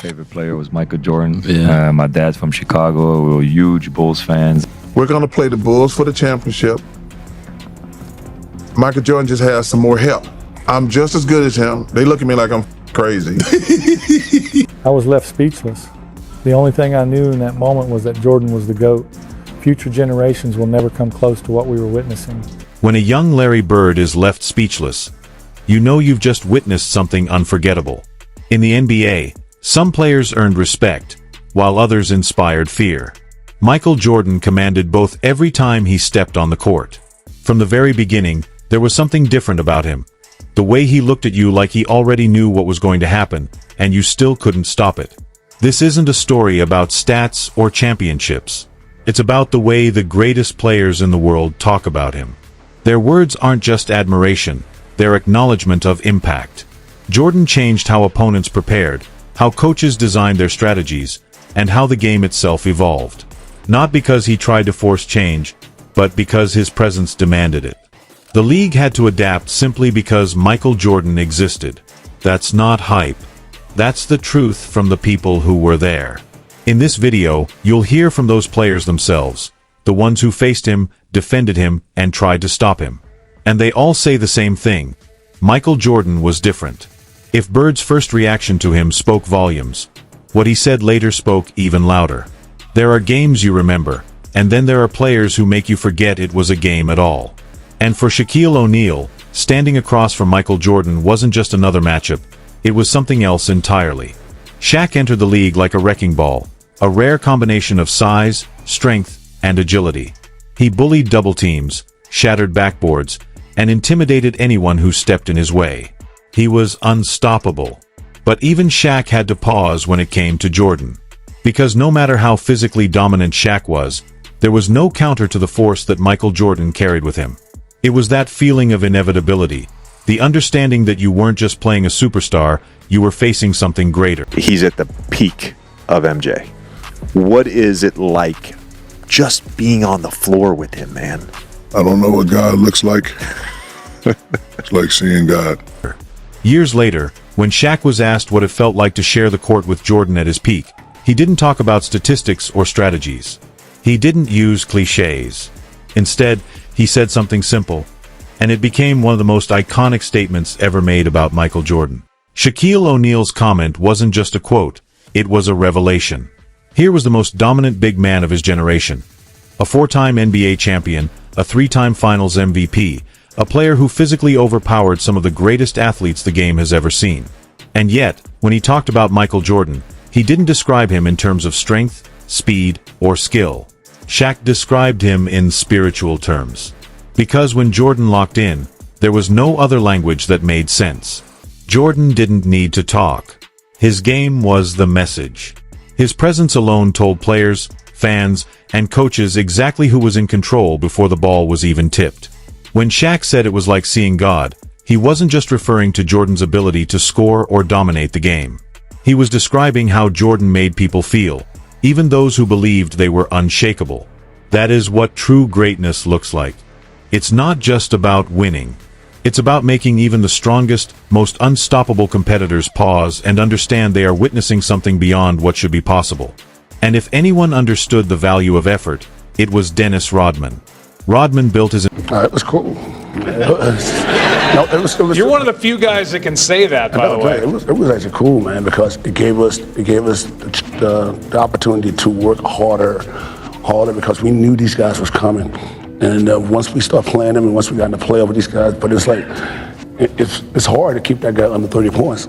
favorite player was Michael Jordan. Yeah. My dad's from Chicago. We were huge Bulls fans. We're going to play the Bulls for the championship. Michael Jordan just has some more help. I'm just as good as him. They look at me like I'm crazy. I was left speechless. The only thing I knew in that moment was that Jordan was the GOAT. Future generations will never come close to what we were witnessing. When a young Larry Bird is left speechless, you know you've just witnessed something unforgettable. In the NBA, some players earned respect, while others inspired fear. Michael Jordan commanded both every time he stepped on the court. From the very beginning, there was something different about him. The way he looked at you like he already knew what was going to happen, and you still couldn't stop it. This isn't a story about stats or championships. It's about the way the greatest players in the world talk about him. Their words aren't just admiration, they're acknowledgement of impact. Jordan changed how opponents prepared, how coaches designed their strategies, and how the game itself evolved. Not because he tried to force change, but because his presence demanded it. The league had to adapt simply because Michael Jordan existed. That's not hype. That's the truth from the people who were there. In this video, you'll hear from those players themselves, the ones who faced him, defended him, and tried to stop him. And they all say the same thing. Michael Jordan was different. If Bird's first reaction to him spoke volumes, what he said later spoke even louder. There are games you remember, and then there are players who make you forget it was a game at all. And for Shaquille O'Neal, standing across from Michael Jordan wasn't just another matchup, it was something else entirely. Shaq entered the league like a wrecking ball, a rare combination of size, strength, and agility. He bullied double teams, shattered backboards, and intimidated anyone who stepped in his way. He was unstoppable. But even Shaq had to pause when it came to Jordan. Because no matter how physically dominant Shaq was, there was no counter to the force that Michael Jordan carried with him. It was that feeling of inevitability, the understanding that you weren't just playing a superstar, you were facing something greater. He's at the peak of MJ. What is it like just being on the floor with him, man? I don't know what God looks like. It's like seeing God. Years later, when Shaq was asked what it felt like to share the court with Jordan at his peak, he didn't talk about statistics or strategies. He didn't use cliches. Instead, he said something simple, and it became one of the most iconic statements ever made about Michael Jordan. Shaquille O'Neal's comment wasn't just a quote, it was a revelation. Here was the most dominant big man of his generation. A four-time NBA champion, a three-time Finals MVP, a player who physically overpowered some of the greatest athletes the game has ever seen. And yet, when he talked about Michael Jordan, he didn't describe him in terms of strength, speed, or skill. Shaq described him in spiritual terms. Because when Jordan locked in, there was no other language that made sense. Jordan didn't need to talk. His game was the message. His presence alone told players, fans, and coaches exactly who was in control before the ball was even tipped. When Shaq said it was like seeing God, he wasn't just referring to Jordan's ability to score or dominate the game. He was describing how Jordan made people feel, even those who believed they were unshakable. That is what true greatness looks like. It's not just about winning. It's about making even the strongest, most unstoppable competitors pause and understand they are witnessing something beyond what should be possible. And if anyone understood the value of effort, it was Dennis Rodman. Rodman built his... It was cool. You're one of the few guys that can say that, by the way. It was actually cool, man, because it gave us the opportunity to work harder, because we knew these guys was coming. And once we start playing them, and once we got in the playoff with these guys, but it's like it's hard to keep that guy under 30 points.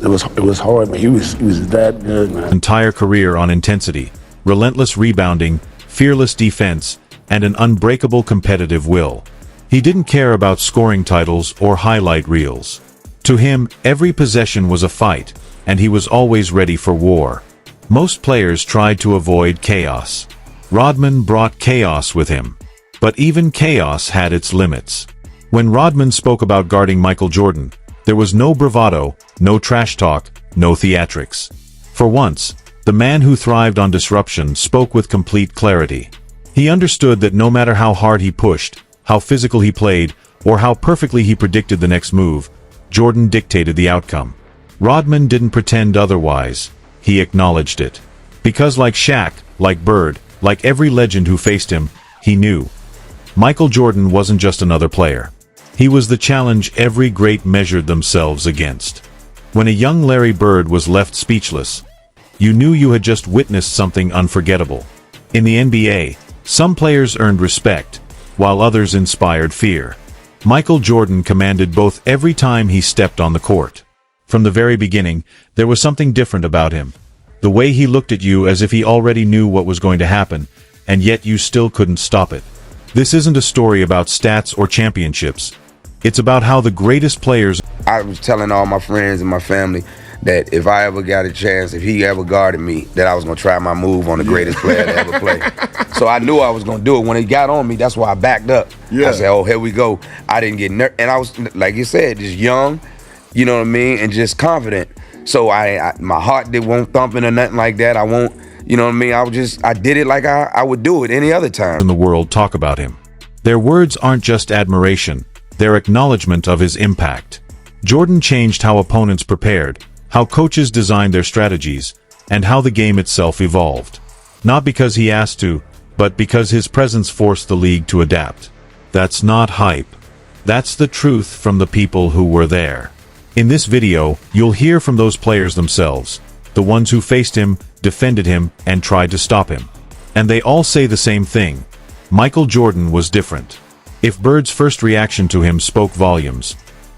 It was hard, man. He was that good, man. Entire career on intensity, relentless rebounding, fearless defense, and an unbreakable competitive will. He didn't care about scoring titles or highlight reels. To him, every possession was a fight, and he was always ready for war. Most players tried to avoid chaos. Rodman brought chaos with him. But even chaos had its limits. When Rodman spoke about guarding Michael Jordan, there was no bravado, no trash talk, no theatrics. For once, the man who thrived on disruption spoke with complete clarity. He understood that no matter how hard he pushed, how physical he played, or how perfectly he predicted the next move, Jordan dictated the outcome. Rodman didn't pretend otherwise. he acknowledged it. Because like Shaq, like Bird, like every legend who faced him, he knew. Michael Jordan wasn't just another player. He was the challenge every great measured themselves against. When a young Larry Bird was left speechless, you knew you had just witnessed something unforgettable. In the NBA, some players earned respect, while others inspired fear. Michael Jordan commanded both every time he stepped on the court. From the very beginning, there was something different about him. The way he looked at you as if he already knew what was going to happen, and yet you still couldn't stop it. This isn't a story about stats or championships. It's about how the greatest players... I was telling all my friends and my family that if I ever got a chance, if he ever guarded me, that I was going to try my move on the greatest player to ever play. So I knew I was going to do it. When he got on me, that's why I backed up. I said, oh, here we go. I didn't get nervous. And I was, like you said, just young, you know what I mean, and just confident. So my heart won't thumping or nothing like that. I won't, you know what I mean? I did it like I would do it any other time. In the world talk about him. Their words aren't just admiration, they're acknowledgement of his impact. Jordan changed how opponents prepared, how coaches designed their strategies, and how the game itself evolved. Not because he asked to, but because his presence forced the league to adapt. That's not hype. That's the truth from the people who were there. In this video, you'll hear from those players themselves, the ones who faced him, defended him, and tried to stop him. And they all say the same thing. Michael Jordan was different. If Bird's first reaction to him spoke volumes,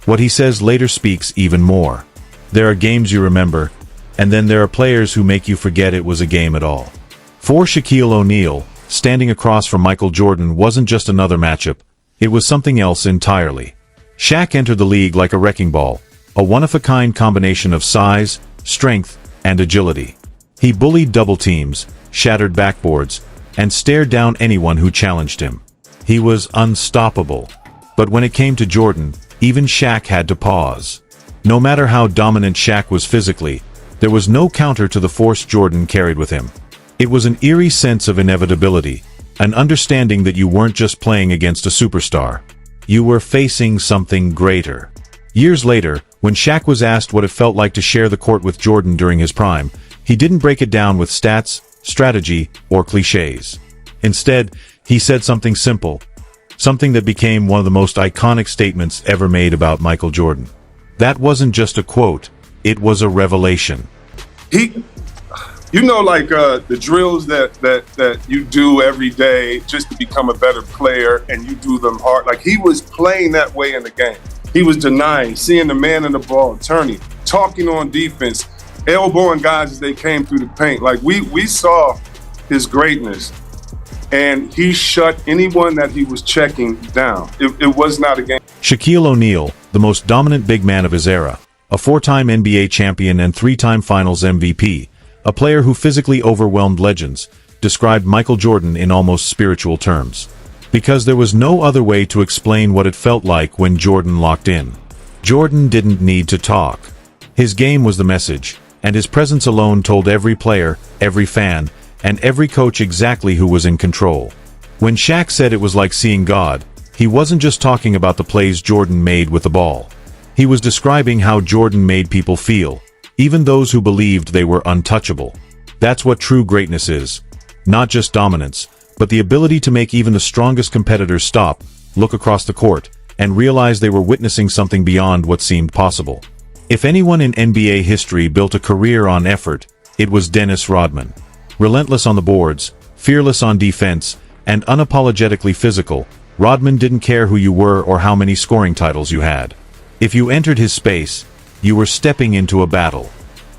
what he says later speaks even more. There are games you remember, and then there are players who make you forget it was a game at all. For Shaquille O'Neal, standing across from Michael Jordan wasn't just another matchup, it was something else entirely. Shaq entered the league like a wrecking ball, a one-of-a-kind combination of size, strength, and agility. He bullied double teams, shattered backboards, and stared down anyone who challenged him. He was unstoppable. But when it came to Jordan, even Shaq had to pause. No matter how dominant Shaq was physically, there was no counter to the force Jordan carried with him. It was an eerie sense of inevitability, an understanding that you weren't just playing against a superstar. You were facing something greater. Years later, when Shaq was asked what it felt like to share the court with Jordan during his prime, he didn't break it down with stats, strategy, or cliches. Instead, he said something simple, something that became one of the most iconic statements ever made about Michael Jordan. That wasn't just a quote, it was a revelation. You know, like the drills that you do every day just to become a better player, and you do them hard. Like, he was playing that way in the game. He was denying, seeing the man in the ball, turning, talking on defense, elbowing guys as they came through the paint. Like, we saw his greatness, and he shut anyone that he was checking down. It was not a game. Shaquille O'Neal, the most dominant big man of his era, a four-time NBA champion and three-time Finals MVP, a player who physically overwhelmed legends, described Michael Jordan in almost spiritual terms. Because there was no other way to explain what it felt like when Jordan locked in. Jordan didn't need to talk. His game was the message, and his presence alone told every player, every fan, and every coach exactly who was in control. When Shaq said it was like seeing God, he wasn't just talking about the plays Jordan made with the ball. He was describing how Jordan made people feel, even those who believed they were untouchable. That's what true greatness is. Not just dominance, but the ability to make even the strongest competitors stop, look across the court, and realize they were witnessing something beyond what seemed possible. If anyone in NBA history built a career on effort, it was Dennis Rodman. Relentless on the boards, fearless on defense, and unapologetically physical, Rodman didn't care who you were or how many scoring titles you had. If you entered his space, you were stepping into a battle.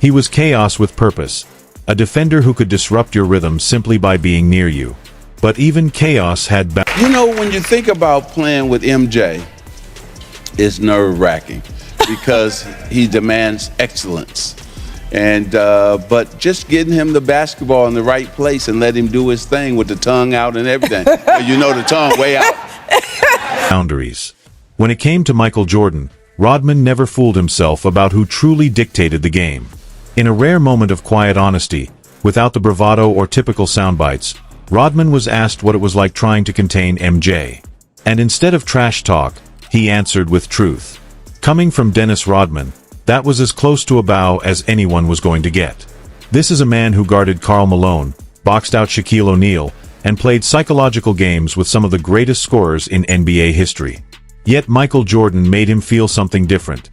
He was chaos with purpose, a defender who could disrupt your rhythm simply by being near you. But even chaos had You know, when you think about playing with MJ, it's nerve-wracking because he demands excellence. And but just getting him the basketball in the right place and let him do his thing with the tongue out and everything. You know, the tongue way out. Boundaries. When it came to Michael Jordan, Rodman never fooled himself about who truly dictated the game. In a rare moment of quiet honesty, without the bravado or typical soundbites, Rodman was asked what it was like trying to contain MJ. And instead of trash talk, he answered with truth. Coming from Dennis Rodman, that was as close to a bow as anyone was going to get. This is a man who guarded Karl Malone, boxed out Shaquille O'Neal, and played psychological games with some of the greatest scorers in NBA history. Yet Michael Jordan made him feel something different.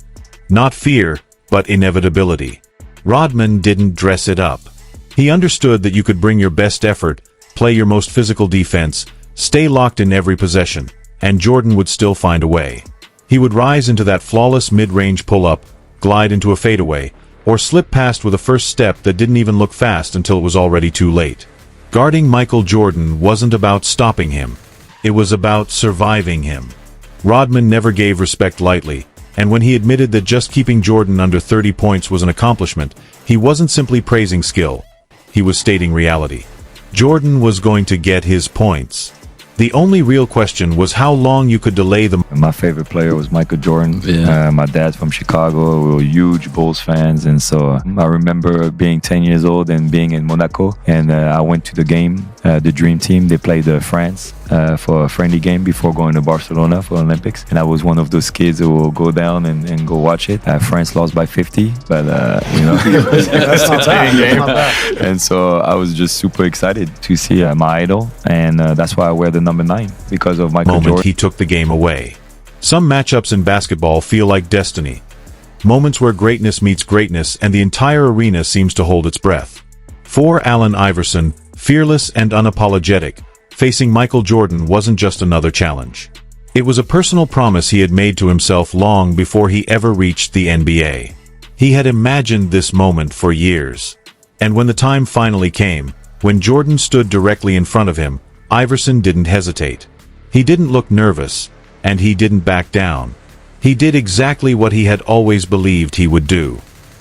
Not fear, but inevitability. Rodman didn't dress it up. He understood that you could bring your best effort, play your most physical defense, stay locked in every possession, and Jordan would still find a way. He would rise into that flawless mid-range pull-up, glide into a fadeaway, or slip past with a first step that didn't even look fast until it was already too late. Guarding Michael Jordan wasn't about stopping him. It was about surviving him. Rodman never gave respect lightly, and when he admitted that just keeping Jordan under 30 points was an accomplishment, he wasn't simply praising skill. He was stating reality. Jordan was going to get his points. The only real question was how long you could delay them. My favorite player was Michael Jordan. My dad's from Chicago. We were huge Bulls fans. And so I remember being 10 years old and being in Monaco. And I went to the game, the Dream Team. They played France for a friendly game before going to Barcelona for Olympics. And I was one of those kids who will go down and go watch it. France lost by 50, but you know, That's not bad. And so I was just super excited to see my idol. And that's why I wear the number 9, because of Michael Jordan. He took the game away. Some matchups in basketball feel like destiny. Moments where greatness meets greatness and the entire arena seems to hold its breath. For Allen Iverson, fearless and unapologetic, facing Michael Jordan wasn't just another challenge. It was a personal promise he had made to himself long before he ever reached the NBA. He had imagined this moment for years. And when the time finally came, when Jordan stood directly in front of him, Iverson didn't hesitate. He didn't look nervous, and he didn't back down. He did exactly what he had always believed he would do.